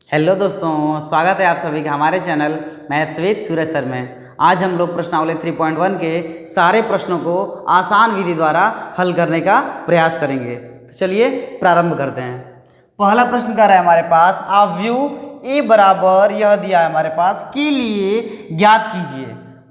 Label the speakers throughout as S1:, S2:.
S1: Hello दोस्तों, स्वागत है आप सभी का हमारे channel maths with Suraj sir में। आज हम लोग प्रश्नावली 3.1 के सारे प्रश्नों को आसान विधि द्वारा हल करने का प्रयास करेंगे। तो चलिए प्रारंभ करते हैं। पहला प्रश्न कर रहा है हमारे पास, आव्यूह ए बराबर यह दिया है हमारे पास के लिए ज्ञात कीजिए।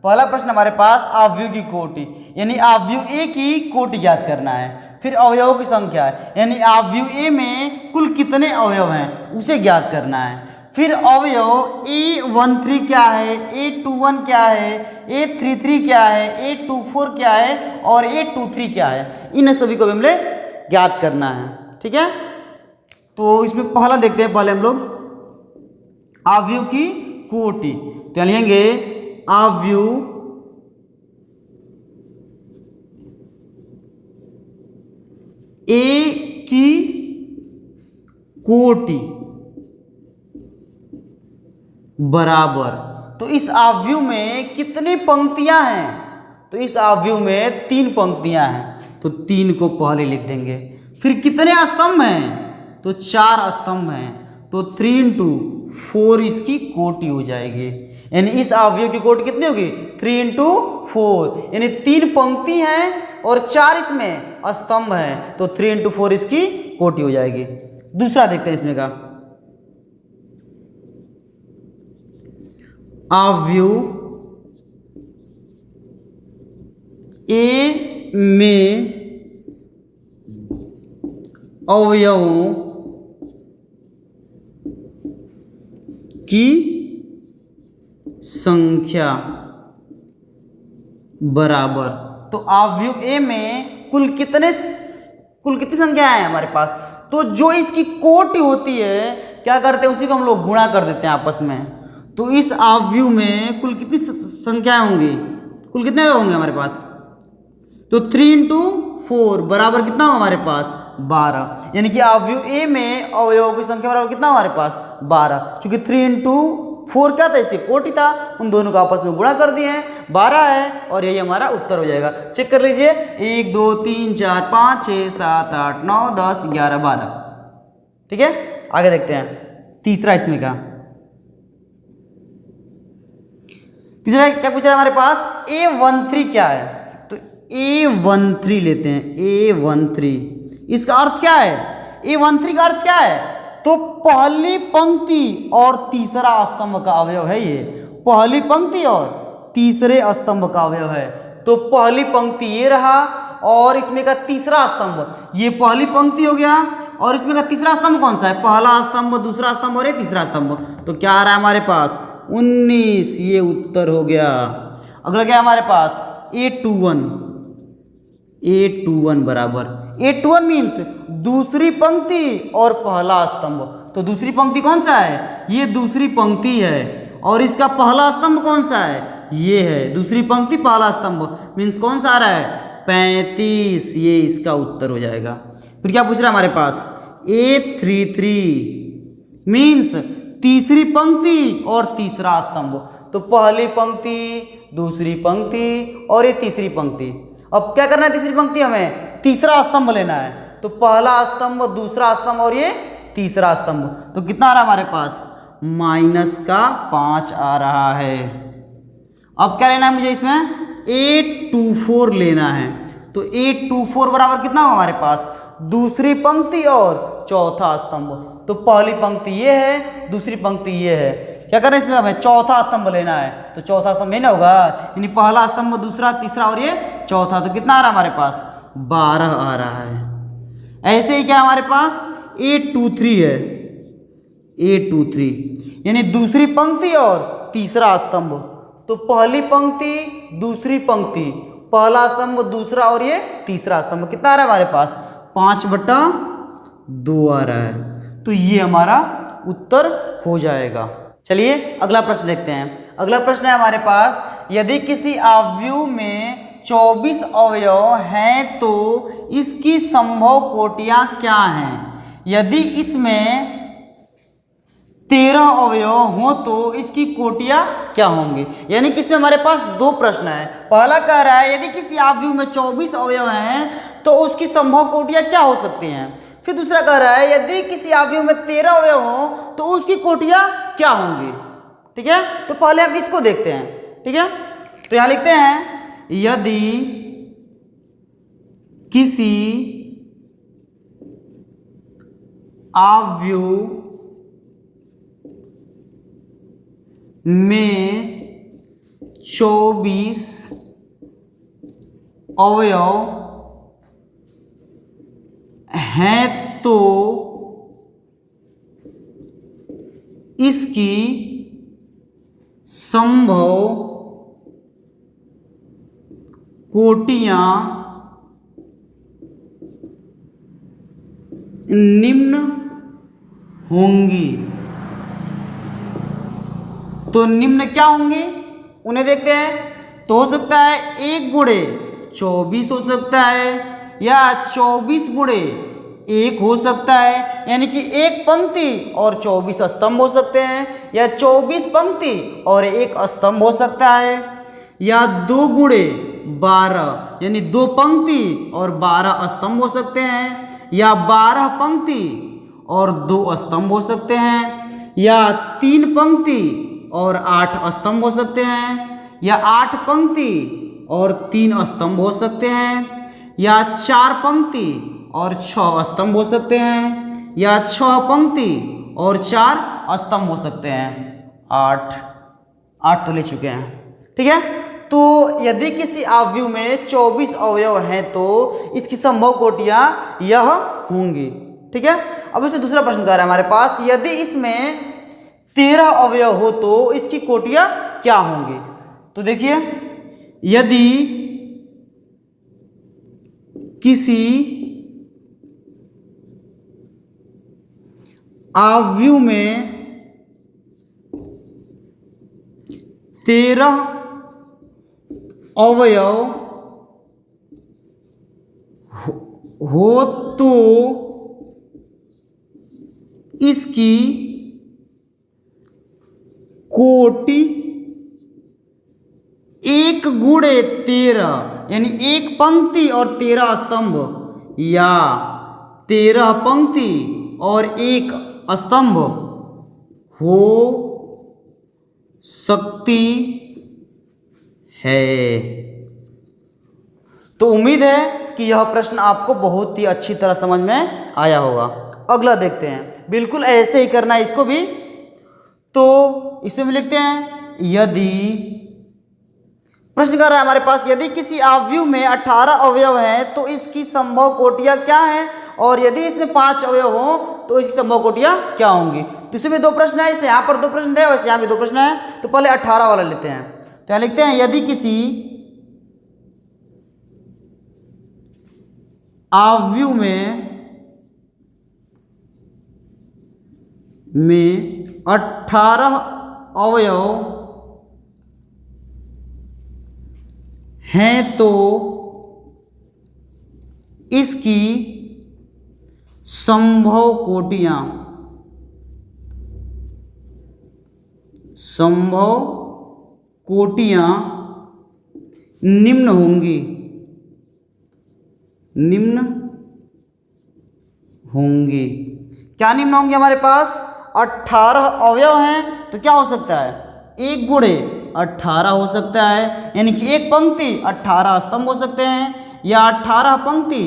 S1: पहला प्रश्न हमारे पास आव्यूह की कोटि यानी आव्यूह ए की कोटि ज्ञात करना है। फिर अवयवों की संख्या है यानी आव्यूह ए में कुल कितने अवयव हैं उसे ज्ञात करना है। फिर अवयव A13 क्या है, A21 क्या है, A33 क्या है, A24 क्या है और A23 क्या है, इन सभी को भी हमें ज्ञात करना है। ठीक है, तो इसमें पहला देखते हैं। पहले हम लोग आव्यूह की कोटि तो लिखेंगे आव्यूह ए की कोटि बराबर, तो इस आव्यूह में कितनी पंक्तियां हैं, तो इस आव्यूह में 3 पंक्तियां हैं तो 3 को पहले लिख देंगे। फिर कितने स्तंभ हैं, तो 4 स्तंभ हैं तो 3 into 4 इसकी कोटि हो जाएगी। यानी इस आव्यूह की कोटि कितनी होगी, 3 into 4 यानी 3 पंक्ति हैं और 4 इसमें स्तंभ हैं तो 3 into 4 इसकी कोटि हो जाएगी। दूसरा देखते हैं इसमें का, आव्यूह ए में अवयवों की संख्या बराबर, तो आव्यूह ए में कुल कितनी संख्या है हमारे पास, तो जो इसकी कोटि होती है क्या करते हैं उसी को हम लोग गुणा कर देते हैं आपस में। तो इस आव्यूह में कुल कितनी संख्याएं होंगी, कुल कितने होंगे हमारे पास, तो 3 into 4 बराबर कितना होगा हमारे पास 12। यानी कि आव्यूह ए में अवयवों की संख्या बराबर कितना हमारे पास 12, क्योंकि 3 into 4 क्या था, इससे कोटि था, उन दोनों को आपस में गुणा कर दिए हैं, 12 है और यही हमारा उत्तर हो जाएगा। चेक कर लीजिए, 1 2 3 4 5 6 7 8 9 10 11 12। ठीक है, आगे देखते हैं तीसरा इसमें का। तीसरा क्या पूछ रहा है हमारे पास, A13 क्या है, तो A13 लेते हैं। A13 इसका अर्थ क्या है, A13 का अर्थ क्या है, तो पहली पंक्ति और तीसरा स्तंभ का अवयव है ये, पहली पंक्ति और तीसरे स्तंभ का अवयव है। तो पहली पंक्ति ये रहा और इसमें का तीसरा स्तंभ, ये पहली पंक्ति हो गया और इसमें का तीसरा स्तंभ कौन सा है, पहला स्तंभ, दूसरा स्तंभ और ये तीसरा स्तंभ। तो क्या आ रहा है हमारे पास 19, ये उत्तर हो गया। अगला क्या है हमारे पास, A21 बराबर, A21 मीन्स दूसरी पंक्ति और पहला स्तंभ। तो दूसरी पंक्ति कौन सा है, ये दूसरी पंक्ति है और इसका पहला स्तंभ कौन सा है, ये है दूसरी पंक्ति पहला स्तंभ, मीन्स कौन सा आ रहा है 35, ये इसका उत्तर हो जाएगा। फिर क्या पूछ रहा है हमारे पास, A33 मीन्स तीसरी पंक्ति और तीसरा स्तंभ। तो पहली पंक्ति, दूसरी पंक्ति और ये तीसरी पंक्ति। अब क्या करना है, तीसरी पंक्ति हमें तीसरा स्तंभ लेना है, तो पहला स्तंभ, दूसरा स्तंभ और ये तीसरा स्तंभ। तो कितना आ रहा है हमारे पास, -5 आ रहा है। अब क्या लेना है मुझे इसमें, A24 लेना है। तो A24 बराबर कितना होगा हमारे पास, दूसरी पंक्ति और चौथा स्तंभ। तो पहली पंक्ति ये है, दूसरी पंक्ति ये है, क्या करना है इसमें हमें चौथा स्तंभ लेना है। तो चौथा स्तंभ ये ना होगा, यानी पहला स्तंभ, दूसरा, तीसरा और ये चौथा। तो कितना आ रहा है हमारे पास, 12 आ रहा है। ऐसे ही क्या हमारे पास A23 है, A23 यानी दूसरी पंक्ति और तीसरा स्तंभ। तो पहली पंक्ति, दूसरी पंक्ति, पहला स्तंभ, दूसरा और ये तीसरा स्तंभ। कितना आ रहा है हमारे पास, 5/2 आ रहा है। तो ये हमारा उत्तर हो जाएगा। चलिए अगला प्रश्न देखते हैं। अगला प्रश्न है हमारे पास, यदि किसी आव्यूह में 24 अवयव हैं तो इसकी संभव कोटियां क्या हैं। यदि इसमें 13 अवयव हो तो इसकी कोटियां क्या होंगी। यानी कि इसमें हमारे पास 2 प्रश्न हैं। पहला कह रहा है यदि किसी आव्यूह में 24 अवयव हैं तो उसकी संभव कोटियां क्या हो सकती हैं। फिर दूसरा कह रहा है यदि किसी अवयव में 13 अवयव हो तो उसकी कोटियां क्या होंगी। ठीक है, तो पहले हम इसको देखते हैं। ठीक है, तो यहां लिखते हैं यदि किसी अवयव में 24 अवयव हैं तो इसकी संभव कोटियां निम्न होंगी। तो निम्न क्या होंगे उन्हें देखते हैं। तो हो सकता है 1 गुणे 24 हो सकता है, या 24 गुणे 1 हो सकता है, यानी कि 1 पंक्ति और 24 स्तंभ हो सकते हैं, या 24 पंक्ति और 1 स्तंभ हो सकता है, या 2 गुणे 12 यानी 2 पंक्ति और 12 स्तंभ हो सकते हैं, या 12 पंक्ति और 2 स्तंभ हो सकते हैं, या 3 पंक्ति और 8 स्तंभ हो सकते हैं, या 8 पंक्ति और 3 स्तंभ हो सकते हैं, या 4 पंक्ति और 6 स्तंभ हो सकते हैं, या 6 पंक्ति और 4 स्तंभ हो सकते हैं। 8 तो ले चुके हैं। ठीक है, तो यदि किसी अवयव में 24 अवयव हैं तो इसकी संभव कोटियां यह होंगी। ठीक है, अब इससे दूसरा प्रश्न कह रहा है हमारे पास यदि इसमें 13 अवयव हो तो इसकी कोटियां क्या होंगी। तो देखिए यदि किसी अवयव में 13 अवयव हो तो इसकी कोटि 1 गुणे 13 यानी 1 पंक्ति और 13 स्तंभ, या 13 पंक्ति और 1 स्तंभ हो सकती है। तो उम्मीद है कि यह प्रश्न आपको बहुत ही अच्छी तरह समझ में आया होगा। अगला देखते हैं, बिल्कुल ऐसे ही करना है इसको भी। तो इसमें लिखते हैं यदि प्रश्न कर रहा है हमारे पास यदि किसी अवयव में 18 अवयव हैं तो इसकी संभव कोटियां क्या हैं, और यदि इसमें 5 अवयव हो तो इसकी संभव कोटियां क्या होंगी। तो इसमें 2 प्रश्न है, इसे यहाँ पर 2 प्रश्न थे, वैसे यहाँ भी 2 प्रश्न है। तो पहले 18 वाला लेते हैं। तो यहाँ लिखते हैं यदि किसी अवयव में 18 अवयव हैं तो इसकी संभव कोटियां निम्न होंगी। क्या निम्न होंगी हमारे पास 18 अवयव हैं तो क्या हो सकता है 1 गुणे 18 हो सकता है, यानी कि 1 पंक्ति 18 स्तंभ हो सकते हैं, या 18 पंक्ति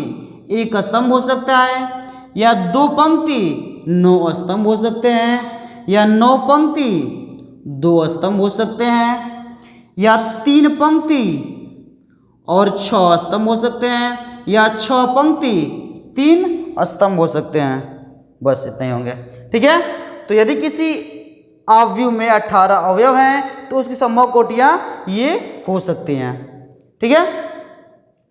S1: 1 स्तंभ हो सकता है, या 2 पंक्ति 9 स्तंभ हो सकते हैं, या 9 पंक्ति 2 स्तंभ हो सकते हैं, या 3 पंक्ति और 6 स्तंभ हो सकते हैं, या 6 पंक्ति 3 स्तंभ हो सकते हैं। बस इतने ही होंगे। ठीक है, तो यदि किसी अवयव में 18 अवयव हैं तो उसकी संभव कोटियां ये हो सकती हैं। ठीक है,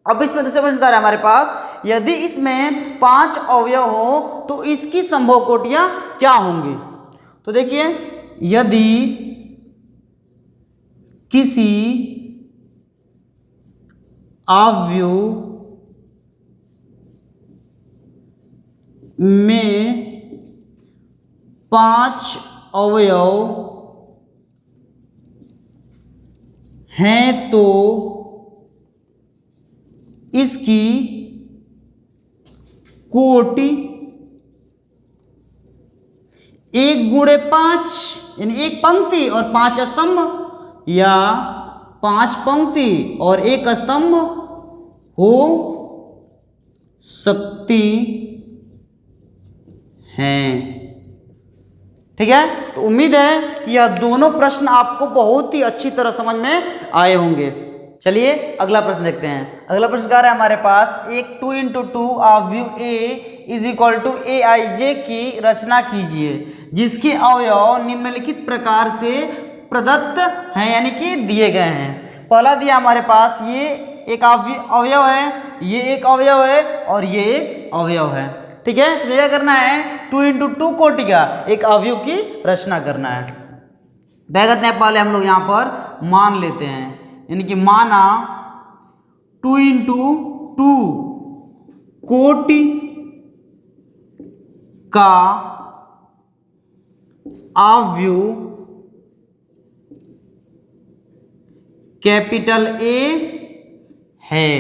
S1: अब इसमें दूसरा प्रश्न है हमारे पास यदि इसमें 5 अवयव हो तो इसकी संभव कोटियां क्या होंगी। तो देखिए यदि किसी अवयव में 5 अवयव हैं तो इसकी कोटि 1 गुणे 5 यानी 1 पंक्ति और 5 स्तंभ, या 5 पंक्ति और 1 स्तंभ हो सकती हैं। ठीक है, तो उम्मीद है कि यह दोनों प्रश्न आपको बहुत ही अच्छी तरह समझ में आए होंगे। चलिए अगला प्रश्न देखते हैं। अगला प्रश्न क्या है हमारे पास, एक 2 × 2 अवयव A is equal to AIJ की रचना कीजिए जिसके अवयव निम्नलिखित प्रकार से प्रदत्त हैं, यानी कि दिए गए हैं। पहला दिया हमारे पास, ये एक अवयव है, ये एक अवयव है और ये एक अवयव है। ठीक है, तो क्या करना है, 2 × 2 कोटि का एक अवयव की रचना करना है। क्या करते हैं, पहले हम लोग यहाँ पर मान लेते हैं, यानी कि माना 2 × 2 कोटि का अवयव कैपिटल A है,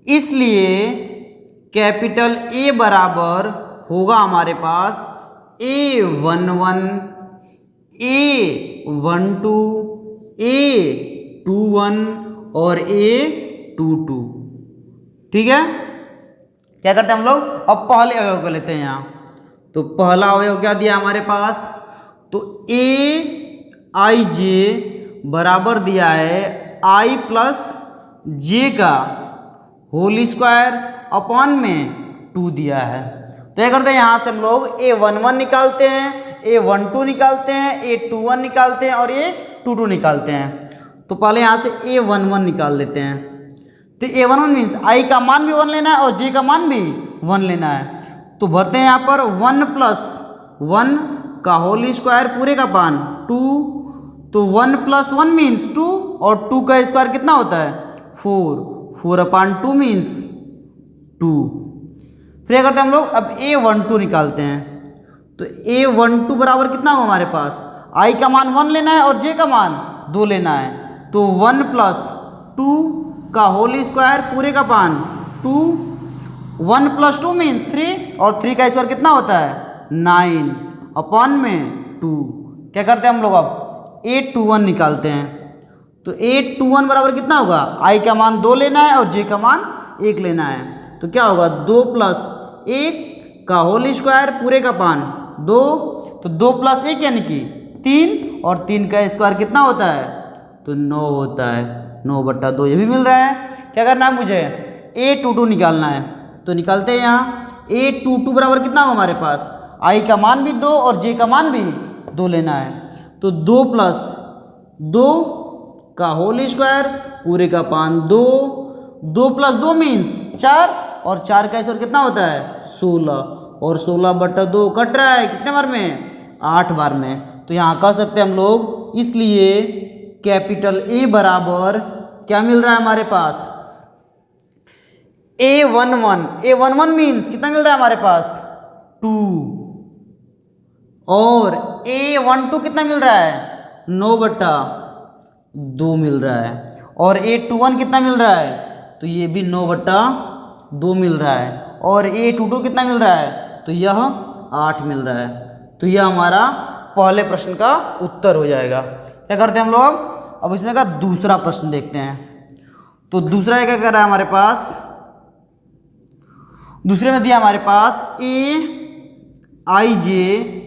S1: इसलिए कैपिटल A बराबर होगा हमारे पास A11, A12, A21 और A22। ठीक है, क्या करते हैं हम लोग, अब पहले अवयव को लेते हैं यहाँ। तो पहला अवयव क्या दिया हमारे पास, तो AIJ बराबर दिया है I + J का होल स्क्वायर अपॉन में 2 दिया है। तो क्या करते हैं, यहाँ से हम लोग A11 निकालते हैं, A12 निकालते हैं, A21 निकालते हैं और A22 निकालते हैं। तो पहले यहाँ से A11 निकाल लेते हैं। तो A11 मीन्स I का मान भी 1 लेना है और J का मान भी 1 लेना है। तो भरते हैं यहाँ पर 1 + 1 का होल स्क्वायर पूरे का पान 2, तो 1 + 1 मीन्स 2 और 2 का स्क्वायर कितना होता है 4, 4/2 मीन्स 2। फिर करते हैं हम लोग, अब A12 निकालते हैं। तो A12 बराबर कितना होगा हमारे पास, I का मान 1 लेना है और J का मान 2 लेना है। तो 1 + 2 का होल स्क्वायर पूरे का पान 2, 1 + 2 मीन्स 3 और 3 का स्क्वायर कितना होता है 9 अपॉन में 2। क्या करते हैं हम लोग, अब A21 निकालते हैं। तो A21 बराबर कितना होगा, I का मान 2 लेना है और J का मान 1 लेना है। तो क्या होगा 2 + 1 का होल स्क्वायर पूरे का पान 2, तो 2 + 1 यानी कि 3 और 3 का स्क्वायर कितना होता है, तो 9 होता है, 9/2 ये भी मिल रहा है। क्या करना है मुझे, A22 निकालना है। तो निकालते हैं यहाँ, A22 बराबर कितना होगा हमारे पास, I का मान भी 2 और J का मान भी 2 लेना है। तो 2 + 2 का होल स्क्वायर पूरे का पान 2, 2 + 2 मीन्स 4 और 4 का स्क्वायर कितना होता है 16 और 16/2 कट रहा है कितने बार में, 8 बार में। तो यहाँ कह सकते हैं हम लोग, इसलिए कैपिटल A बराबर क्या मिल रहा है हमारे पास, A11 मीन्स कितना मिल रहा है हमारे पास 2 और A12 कितना मिल रहा है 9/2 मिल रहा है और A21 कितना मिल रहा है, तो ये भी 9/2 मिल रहा है और A22 कितना मिल रहा है, तो यह 8 मिल रहा है। तो यह हमारा पहले प्रश्न का उत्तर हो जाएगा। क्या करते हैं हम लोग, अब इसमें का दूसरा प्रश्न देखते हैं। तो दूसरा क्या कर रहा है हमारे पास, दूसरे में दिया हमारे पास AIJ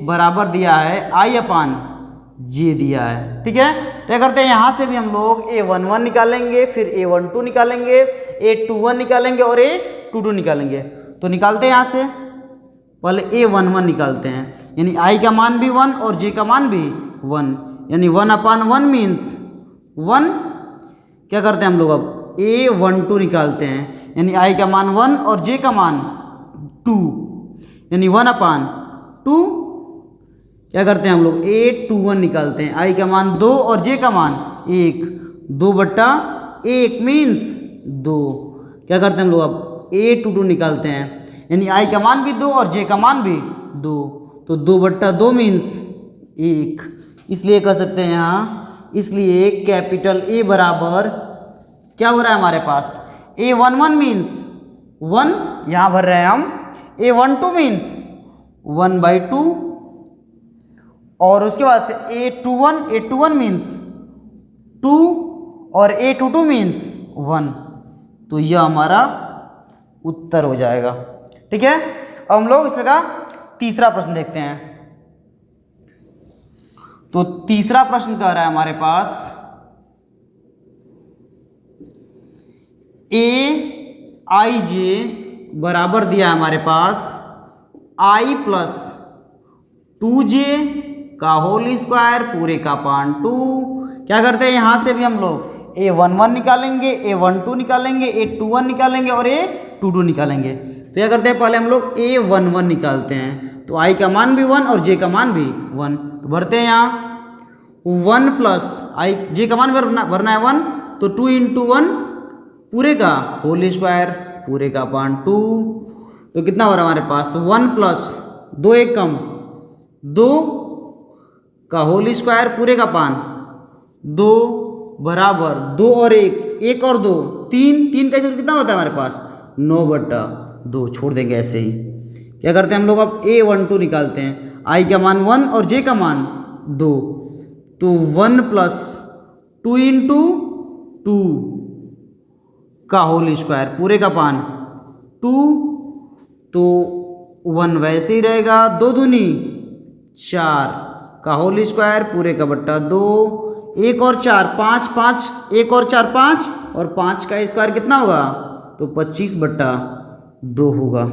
S1: बराबर दिया है I/J दिया है। ठीक है, तो क्या करते हैं, यहाँ से भी हम लोग A11 निकालेंगे, फिर A12 निकालेंगे, A21 निकालेंगे और A22 निकालेंगे। तो निकालते हैं यहाँ से, पहले A11 निकालते हैं, यानी I का मान भी 1 और J का मान भी 1, यानी 1/1 मीन्स 1। क्या करते हैं हम लोग, अब A12 निकालते हैं, यानी I का मान 1 और J का मान 2, यानी 1/2। क्या करते हैं हम लोग, A21 निकालते हैं, I का मान 2 और J का मान 1, 2/1 मीन्स 2। क्या करते हैं हम लोग, अब A22 निकालते हैं, यानी I का मान भी 2 और J का मान भी 2, तो 2/2 मीन्स 1। इसलिए कह सकते हैं यहाँ, इसलिए कैपिटल A बराबर क्या हो रहा है हमारे पास, A11 मीन्स 1 यहाँ भर रहे हैं हम, A12 मीन्स 1/2 और उसके बाद से A21 मीन्स 2 और A22 मीन्स 1, तो यह हमारा उत्तर हो जाएगा। ठीक है, अब हम लोग इसमें का तीसरा प्रश्न देखते हैं। तो तीसरा प्रश्न कह रहा है हमारे पास AIJ बराबर दिया है हमारे पास I प्लस 2J का होल स्क्वायर पूरे का पान 2। क्या करते हैं, यहाँ से भी हम लोग A11 निकालेंगे, A12 निकालेंगे, A21 निकालेंगे और A22 निकालेंगे। तो क्या करते हैं, पहले हम लोग A11 निकालते हैं। तो I का मान भी 1 और J का मान भी 1, तो भरते हैं यहाँ 1 प्लस J का मान भरना है 1, तो 2 इंटू 1 पूरे का होल स्क्वायर पूरे का पान 2। तो कितना हो रहा है हमारे पास 1 प्लस 2 एक कम 2 का होल स्क्वायर पूरे का पान 2 बराबर 2 और 1 और 2 3 का कितना होता है हमारे पास 9/2, छोड़ देंगे ऐसे ही। क्या करते हैं हम लोग अब A12 निकालते हैं। I का मान 1 और J का मान 2, तो 1 प्लस 2 इंटू 2 का होल स्क्वायर पूरे का पान 2, तो 1 वैसे ही रहेगा, 2 दूनी 4 का होल स्क्वायर पूरे का बट्टा 2, 1 और 4 5, 1 और 4 5 और 5 का स्क्वायर कितना होगा, तो 25/2 होगा।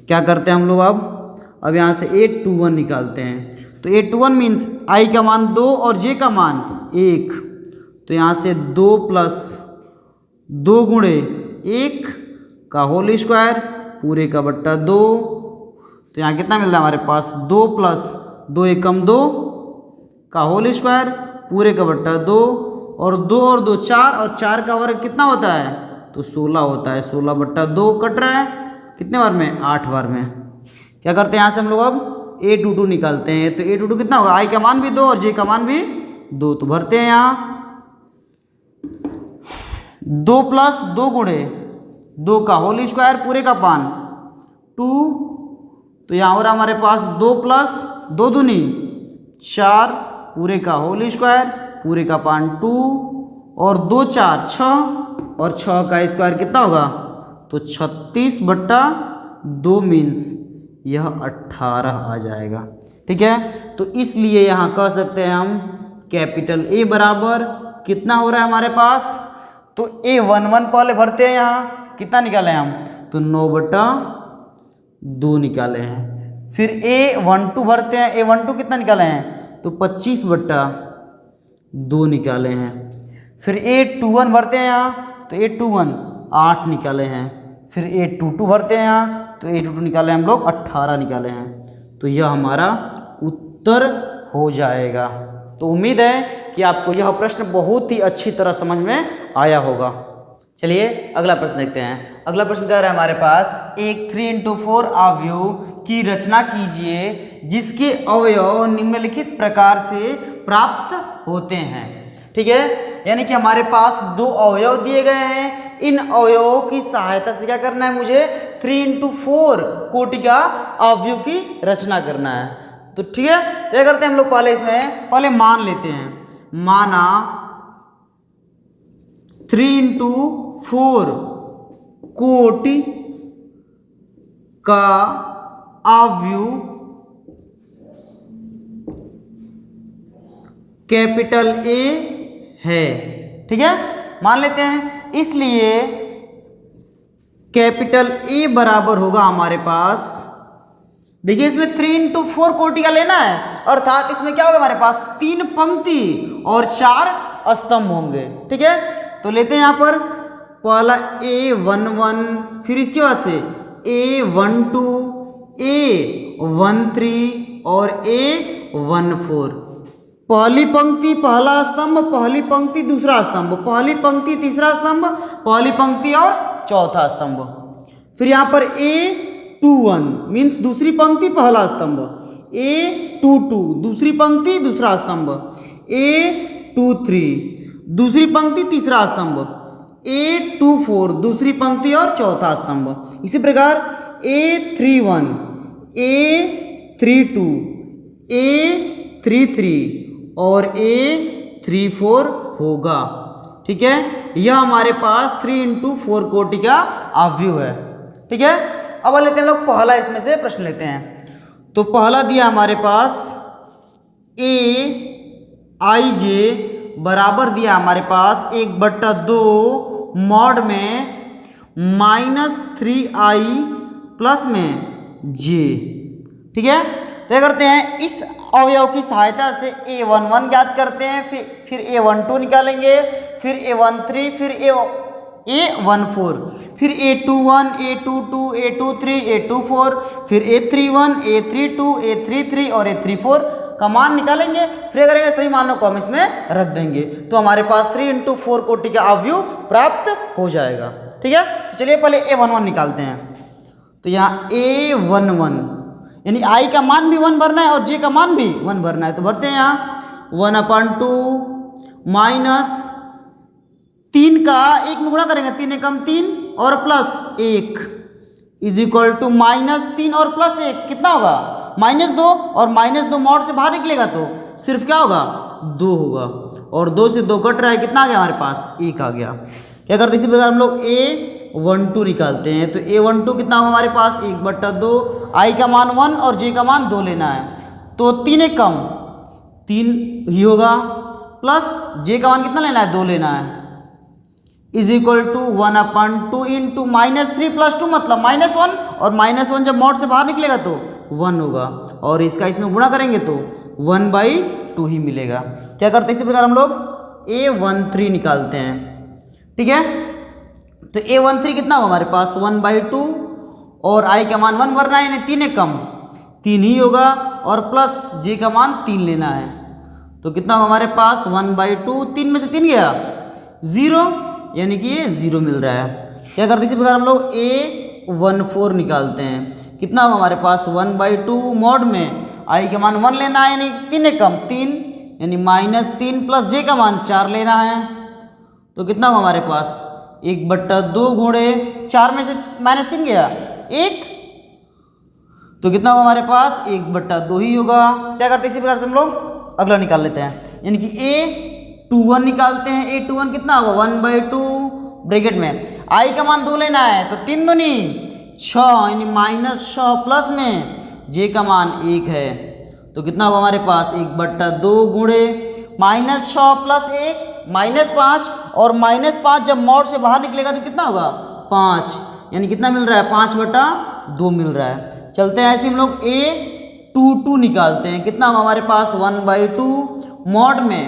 S1: क्या करते हैं हम लोग अब यहाँ से A21 निकालते हैं। तो A21 मीन्स I का मान 2 और J का मान 1, तो यहाँ से 2 प्लस 2 गुणे 1 का होल स्क्वायर पूरे का बट्टा 2, तो यहाँ कितना मिल रहा है हमारे पास 2 प्लस 2 एकम 2 का होल स्क्वायर पूरे का बट्टा 2, और 2 4 और 4 का वर्ग कितना होता है, तो 16 होता है। 16/2 कट रहा है कितने बार में, 8 बार में। क्या करते हैं यहाँ से हम लोग अब A22 निकालते हैं। तो A22 कितना होगा, I का मान भी 2 और J का मान भी 2, तो भरते हैं यहाँ 2 प्लस 2 गुणे 2 का होल स्क्वायर पूरे का पान 2, तो यहाँ हो रहा हमारे पास 2 प्लस 2 दूनी 4 पूरे का होल स्क्वायर पूरे का पान 2, और 2 4 6 और 6 का स्क्वायर कितना होगा, तो 36/2 मीन्स यह 18 आ जाएगा। ठीक है, तो इसलिए यहाँ कह सकते हैं हम कैपिटल A बराबर कितना हो रहा है हमारे पास, तो A11 पहले भरते हैं, यहाँ कितना निकाले हम, तो 9/2 निकाले हैं। फिर A12 भरते हैं, A12 कितना निकाले हैं, तो 25/2 निकाले हैं। फिर A21 भरते हैं यहाँ, तो A21 8 निकाले हैं। फिर A22 भरते हैं यहाँ, तो A22 निकाले हम लोग 18 निकाले हैं, तो यह हमारा उत्तर हो जाएगा। तो उम्मीद है कि आपको यह प्रश्न बहुत ही अच्छी तरह समझ में आया होगा। चलिए अगला प्रश्न देखते हैं। अगला प्रश्न कह रहा है हमारे पास एक 3x4 अवयव की रचना कीजिए जिसके अवयव निम्नलिखित प्रकार से प्राप्त होते हैं। ठीक है, यानी कि हमारे पास 2 अवयव दिए गए हैं। इन अवयवों की सहायता से क्या करना है, मुझे 3x4 कोटि का अवयव की रचना करना है। तो ठीक है, तो क्या करते हैं हम लोग, पहले मान लेते हैं। माना 3x4 कोटि का अवयव कैपिटल A है। ठीक है, मान लेते हैं, इसलिए कैपिटल A बराबर होगा हमारे पास, देखिए इसमें 3x4 कोटि का लेना है, अर्थात इसमें क्या होगा हमारे पास 3 पंक्ति और 4 स्तंभ होंगे। ठीक है, तो लेते हैं यहाँ पर पहला A11, फिर इसके बाद से A12, A13 और A14। पहली पंक्ति पहला स्तंभ, पहली पंक्ति दूसरा स्तंभ, पहली पंक्ति तीसरा स्तंभ, पहली पंक्ति और चौथा स्तंभ। फिर यहाँ पर A21 मीन्स दूसरी पंक्ति पहला स्तंभ, A22 दूसरी पंक्ति दूसरा स्तंभ, A23 दूसरी पंक्ति तीसरा स्तंभ, A24 दूसरी पंक्ति और चौथा स्तंभ। इसी प्रकार A31, A32, 3 और A 3 4 होगा। ठीक है, यह हमारे पास 3 × 4 कोटि का अवयव है। ठीक है, अब लेते हैं हम लोग पहला, इसमें से प्रश्न लेते हैं। तो पहला दिया हमारे पास Aij बराबर दिया हमारे पास 1/2 मॉड में -3i प्लस में j। ठीक है, तो क्या करते हैं, इस अवयव की सहायता से A11 ज्ञात करते हैं, फिर A12 निकालेंगे, फिर A13, फिर A14, फिर A21, A22, A23, A24, फिर A31, A32, A33 और A34 का मान निकालेंगे। फिर करेंगे सही मानों को हम इसमें रख देंगे, तो हमारे पास 3 × 4 कोटि का अवयव प्राप्त हो जाएगा। ठीक है, तो चलिए पहले A11 निकालते हैं। तो यहाँ A11 यानी i का मान भी 1 भरना है और j का मान भी 1 भरना है, तो भरते हैं यहाँ 1/2 माइनस 3 का 1 में गुणा करेंगे, 3 एकम 3 और प्लस 1 इज इक्वल टू -3 और प्लस 1 कितना होगा, -2, और -2 मॉड से बाहर निकलेगा तो सिर्फ क्या होगा, 2 होगा, और 2 से 2 कट रहा है, कितना आ गया हमारे पास, 1 आ गया। क्या करते हैं इसी प्रकार हम लोग A12 निकालते हैं। तो A12 कितना होगा हमारे पास, 1/2, i का मान 1 और j का मान 2 लेना है, तो 3 एकम 3 ही होगा, प्लस j का मान कितना लेना है, 2 लेना है, इज इक्वल टू 1/2 इंटू -3 + 2 मतलब -1, और -1 जब मॉड से बाहर निकलेगा तो 1 होगा, और इसका इसमें गुणा करेंगे तो 1/2 ही मिलेगा। क्या करते हैं इसी प्रकार हम लोग A13 निकालते हैं। ठीक है, तो A13 कितना होगा हमारे पास, 1/2, और i का मान 1 भरना है, यानी 3 एकम 3 ही होगा, और प्लस j का मान 3 लेना है, तो कितना होगा हमारे पास 1/2, 3 में से 3 गया 0, यानी कि ये 0 मिल रहा है। क्या करते हैं इसी प्रकार हम लोग A14 निकालते हैं। कितना होगा हमारे पास, 1/2 मॉड में i का मान 1 लेना है, यानी 3 एकम 3, यानी -3 प्लस j का मान 4 लेना है, तो कितना होगा हमारे पास 1/2 गुणे 4 में से -3 गया 1, तो कितना होगा हमारे पास 1/2 ही होगा। क्या करते हैं इसी प्रकार से हम लोग अगला निकाल लेते हैं, यानी कि A21 निकालते हैं। A21 कितना होगा, 1/2 ब्रैकेट में i का मान 2 लेना है, तो 3 दूनी 6, यानी -6 प्लस में j का मान 1 है, तो कितना होगा हमारे पास 1/2 गुणे -6 प्लस 1 -5, और -5 जब मॉड से बाहर निकलेगा तो कितना होगा 5, यानी कितना मिल रहा है, 5/2 मिल रहा है। चलते हैं ऐसे हम लोग A22 निकालते हैं। कितना होगा हमारे पास, 1/2 मॉड में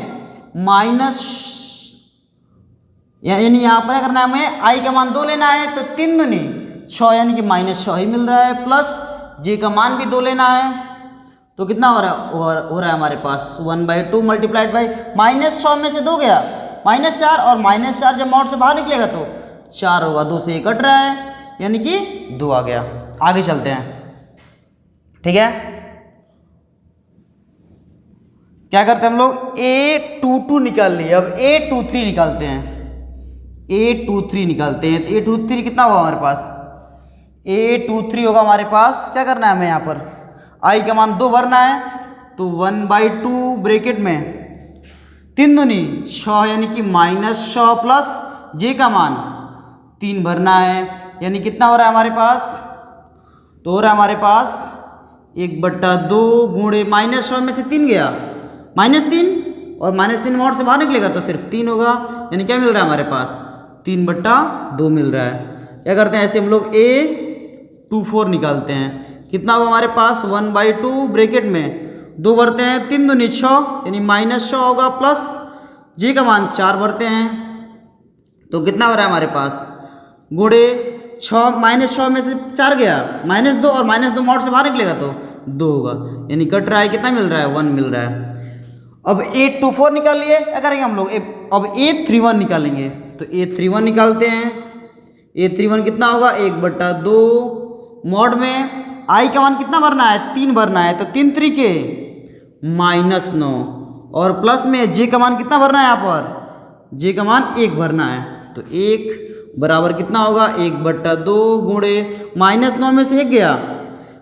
S1: यानी यहाँ पर करना है हमें, i का मान 2 लेना है, तो 3 दूनी 6, यानी कि -6 ही मिल रहा है, प्लस j का मान भी 2 लेना है, तो कितना हो रहा है हमारे पास 1/2 मल्टीप्लाइड बाई -6 में से 2 गया -4, और -4 जब मॉड से बाहर निकलेगा तो 4 होगा, 2 से 1 कट रहा है, यानी कि 2 आ गया। आगे चलते हैं। ठीक है, क्या करते हैं हम लोग A22 निकाल लिए, अब A23 निकालते हैं। A23 निकालते हैं, तो A23 कितना होगा हमारे पास, A23 होगा हमारे पास, क्या करना है हमें यहाँ पर, i का मान 2 भरना है, तो 1/2 ब्रैकेट में 3 दूनी 6, यानी कि -6 प्लस j का मान 3 भरना है, यानी कितना हो रहा है हमारे पास, तो हो रहा है हमारे पास 1/2 गुणे -6 में से 3 गया -3, और -3 मॉड से बाहर निकलेगा तो सिर्फ 3 होगा, यानी क्या मिल रहा है हमारे पास 3/2 मिल रहा है। क्या करते हैं ऐसे हम लोग A24 निकालते हैं। कितना होगा हमारे पास, 1/2 ब्रैकेट में 2 भरते हैं, 3 दूनी 6, यानी -6 होगा, प्लस j का मान 4 भरते हैं, तो कितना हो रहा है हमारे पास, गुणे 6 -6 में से 4 गया -2, और -2 मॉड से बाहर निकलेगा तो 2 होगा, यानी कट रहा है, कितना मिल रहा है 1 मिल रहा है। अब A24 निकाल लिए, क्या करेंगे हम लोग, अब A31 निकालेंगे। तो A31 निकालते हैं। A31 कितना होगा, 1/2 मॉड में i का मान कितना भरना है, 3 भरना है, तो 3 3 -9, और प्लस में j का मान कितना भरना है, यहाँ पर j का मान 1 भरना है, तो 1 बराबर कितना होगा, 1/2 गुणे -9 में से 1 गया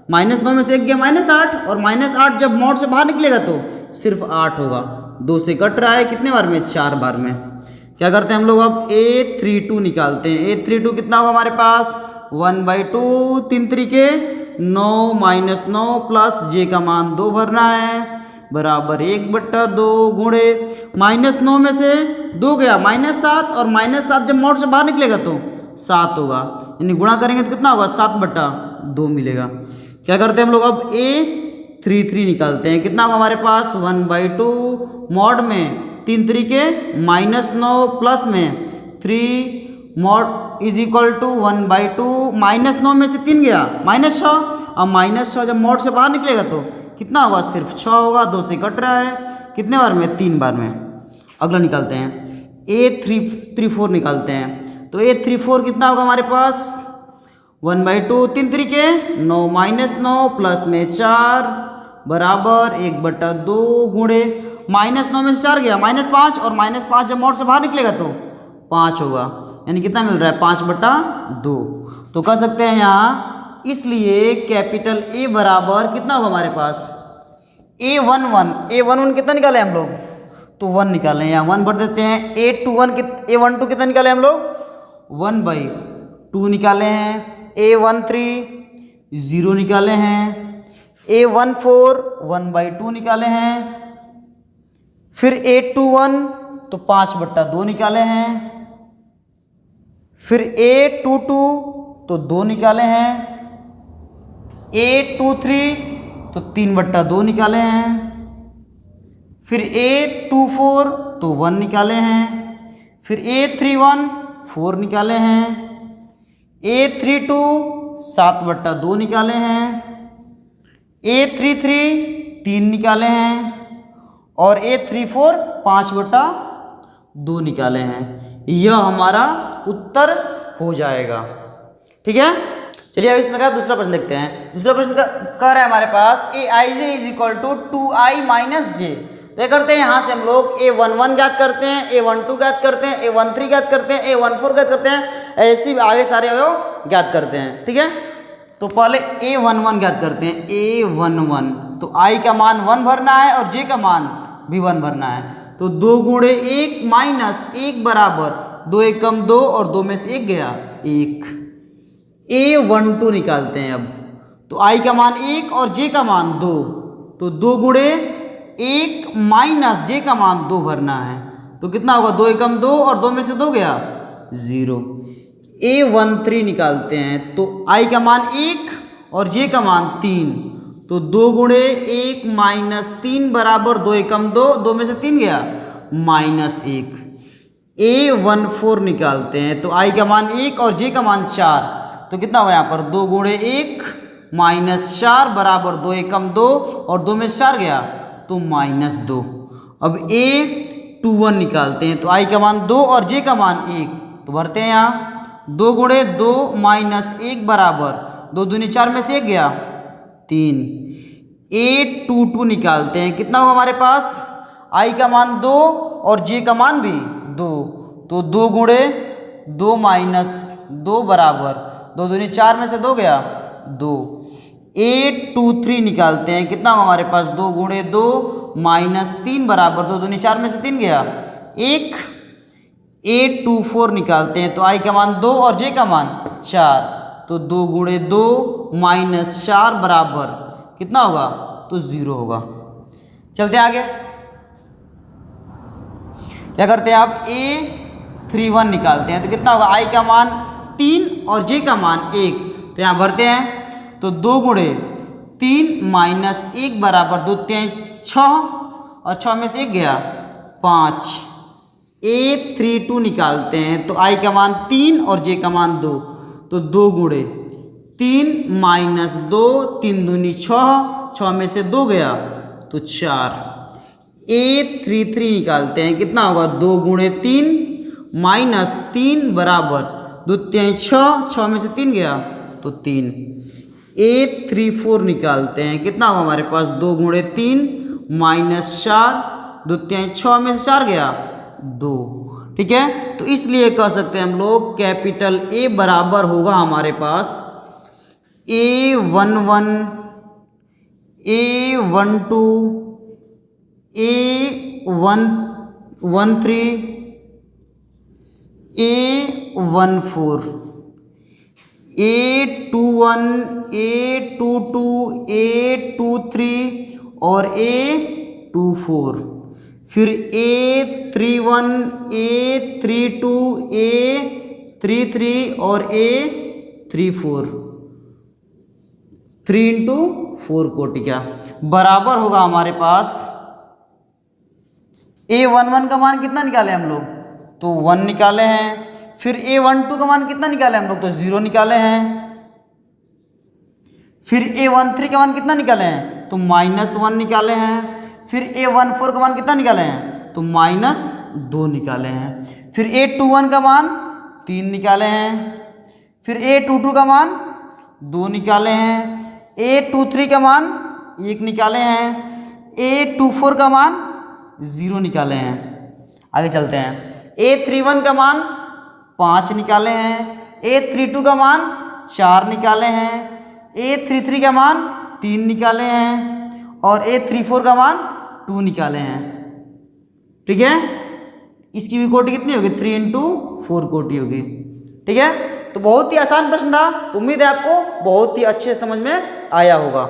S1: -9 में से 1 गया -8, और -8 जब मोड से बाहर निकलेगा तो सिर्फ 8 होगा। 2 से कट रहा है कितने बार में? 4 बार में। क्या करते हैं हम लोग अब A32 निकालते हैं। A32 कितना होगा हमारे पास? 1/2, 3 3 9 -9 प्लस j का मान 2 भरना है बराबर 1/2 गुणे -9 में से 2 गया -7, और -7 जब मोड से बाहर निकलेगा तो 7 होगा, यानी गुणा करेंगे तो कितना होगा? 7/2 मिलेगा। क्या करते हैं हम लोग अब A33 निकालते हैं। कितना होगा हमारे पास? 1/2 मॉड में 3 3 -9 प्लस में 3 मॉड इज इक्वल टू 1/2 -9 में से 3 गया -6, अब -6 जब मोड से बाहर निकलेगा तो कितना होगा? सिर्फ 6 होगा। 2 से कट रहा है कितने बार में? 3 बार में। अगला निकालते हैं A34 निकालते हैं। तो A34 कितना होगा हमारे पास? 1/2 3 3 9 -9 प्लस में 4 बराबर 1/2 गुणे -9 में से 4 गया -5, और -5 जब मोड से बाहर निकलेगा तो 5 होगा, यानी कितना मिल रहा है? 5/2। तो कह सकते हैं यहाँ, इसलिए कैपिटल A बराबर कितना होगा हमारे पास? A11 कितना निकाले हम लोग? तो 1 निकाले, यहाँ 1 भर देते हैं। A12 कितना निकाले हम लोग? 1/2 निकाले हैं। A13 0 निकाले हैं। A14 1/2 निकाले हैं। फिर A21 तो 5/2 निकाले हैं। फिर A22 तो 2 निकाले हैं। A23 तो 3/2 निकाले हैं। फिर A24 तो 1 निकाले हैं। फिर A31 4 निकाले हैं। A32 7/2 निकाले हैं। A33 3 निकाले हैं, और A34 5/2 निकाले हैं। यह हमारा उत्तर हो जाएगा। ठीक है, चलिए अब इसमें क्या दूसरा प्रश्न देखते हैं। दूसरा प्रश्न कह रहा है हमारे पास Aij is equal to 2i - j। तो ये करते हैं, यहाँ से हम लोग A11 ज्ञात करते हैं, A12 ज्ञात करते हैं, A13 ज्ञात करते हैं, A14 ज्ञात करते हैं, ऐसे आगे सारे अवयव ज्ञात करते हैं। ठीक है, तो पहले A11 ज्ञात करते हैं। A11 तो i का मान 1 भरना है और j का मान भी 1 भरना है। तो 2 गुणे 1 माइनस 1 बराबर 2 1 कम 2, और 2 में से 1 गया 1। A12 निकालते हैं अब। तो i का मान 1 और j का मान 2, तो 2 गुणे 1 माइनस j का मान 2 भरना है। तो कितना होगा? 2 1 कम 2, और 2 में से 2 गया 0। A13 निकालते हैं। तो i का मान 1 और j का मान 3, तो 2 गुणे 1 माइनस 3 बराबर 2 1 कम 2, 2 में से 3 गया -1। A14 निकालते हैं। तो i का मान 1 और j का मान 4, तो कितना होगा यहाँ पर? 2 गुणे 1 माइनस 4 बराबर 2 1 कम 2, और 2 में से 4 गया तो -2। अब A21 निकालते हैं। तो i का मान 2 और j का मान 1, तो भरते हैं यहाँ। 2 गुणे 2 माइनस 1 बराबर 2 दूनी 4 में से 1 गया 3। A22 निकालते हैं। कितना होगा हमारे पास? i का मान 2 और j का मान भी 2, तो 2 गुणे 2 माइनस 2 बराबर 2 दूनी 4 में से 2 गया 2। A23 निकालते हैं। कितना होगा हमारे पास? 2 गुणे 2 माइनस 3 बराबर 2 दूनी 4 में से 3 गया 1। A24 निकालते हैं। तो i का मान 2 और j का मान 4, तो 2 गुणे 2 माइनस 4 बराबर कितना होगा? तो 0 होगा। चलते हैं आगे। क्या करते हैं आप? A31 निकालते हैं। तो कितना होगा? i का मान 3 और j का मान 1, तो यहाँ भरते हैं। तो 2 गुणे 3 माइनस 1 बराबर 2 3 6, और 6 में से 1 गया 5। A32 निकालते हैं। तो i का मान 3 और j का मान 2, तो 2 गुणे 3 माइनस 2 3 दूनी 6, 6 में से 2 गया तो 4। A33 निकालते हैं। कितना होगा? 2 गुणे 3 माइनस 3 बराबर 2 3 6, 6 में से 3 गया तो 3। A34 निकालते हैं। कितना होगा हमारे पास? 2 गुणे 3 माइनस 4, 2 3 6 में से 4 गया 2। ठीक है, तो इसलिए कह सकते हैं हम लोग कैपिटल A बराबर होगा हमारे पास A11 A12 A13 A14 A21 A22 A23 और A24, फिर A31 A32 A33 और A34, 3 इंटू 4 कोटि का बराबर होगा हमारे पास A11 का मान कितना निकाले हम लोग, तो 1 निकाले हैं। फिर A12 का मान कितना निकाले हम लोग, तो 0 निकाले हैं। फिर A13 का मान कितना निकाले हैं, तो -1 निकाले हैं। फिर A14 का मान कितना निकाले हैं, तो -2 निकाले हैं। फिर A21 का मान 3 निकाले हैं। फिर A22 का मान 2 निकाले हैं। A23 का मान 1 निकाले हैं। A24 का मान 0 निकाले हैं। आगे चलते हैं। A31 का मान 5 निकाले हैं। A32 का मान 4 निकाले हैं। A33 का मान 3 निकाले हैं और A34 का मान 2 निकाले हैं। ठीक है, इसकी भी कोटि कितनी होगी, 3 इंटू 4 कोटि होगी। ठीक है, तो बहुत ही आसान प्रश्न था, तो उम्मीद है आपको बहुत ही अच्छे समझ में आया होगा।